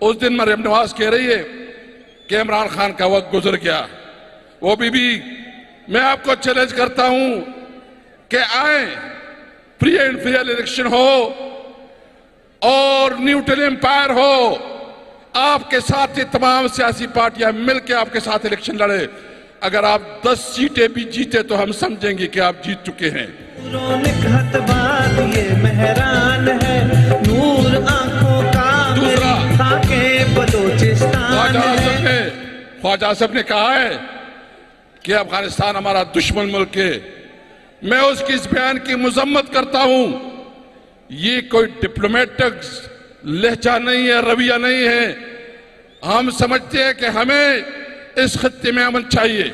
उस दिन मरियम नवाज कह रही है कि इमरान खान का वक्त गुजर गया। वो बीबी, मैं आपको चैलेंज करता हूं कि आए, फ्री एंड फेयर इलेक्शन हो और न्यूट्रल एम्पायर हो, आपके साथ ये तमाम सियासी पार्टियां मिलकर आपके साथ इलेक्शन लड़े। अगर आप 10 सीटें भी जीते तो हम समझेंगे कि आप जीत चुके हैं। ये मेहरान है, नूर आंखों का दूसरा, ख्वाजा आसिफ ने कहा है कि अफगानिस्तान हमारा दुश्मन मुल्क है। मैं उसकी इस बयान की मजम्मत करता हूं। ये कोई डिप्लोमेटिक लहजा नहीं है, रवैया नहीं है। हम समझते हैं कि हमें इस खत्ते में अमन चाहिए।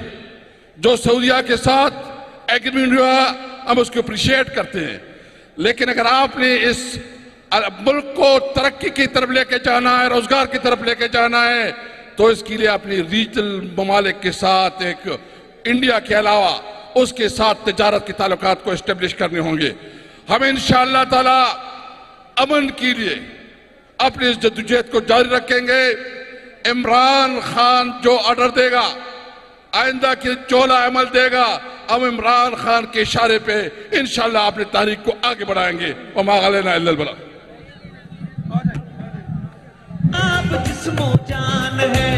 जो सऊदिया के साथ एग्रीमेंट हुआ हम उसको अप्रिशिएट करते हैं, लेकिन अगर आपने इस मुल्क को तरक्की की तरफ लेके जाना है, रोजगार की तरफ लेके जाना है, तो इसके लिए अपनी रीजनल ममालिक के साथ, एक इंडिया के अलावा उसके साथ तिजारत के ताल्लुकात को एस्टेब्लिश करने होंगे। हम इंशाअल्लाह ताला अमन के लिए अपनी इस जद्दोजहद को जारी रखेंगे। इमरान खान जो ऑर्डर देगा, आइंदा की चोला अमल देगा, हम इमरान खान के इशारे पे इंशाअल्लाह अपनी तारीख को आगे बढ़ाएंगे। वमा अलैना इल्लल बलाग। आप जिस्मो जान है,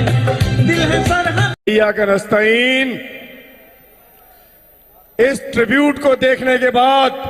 दिल है सरहद। का नस्तईन, इस ट्रिब्यूट को देखने के बाद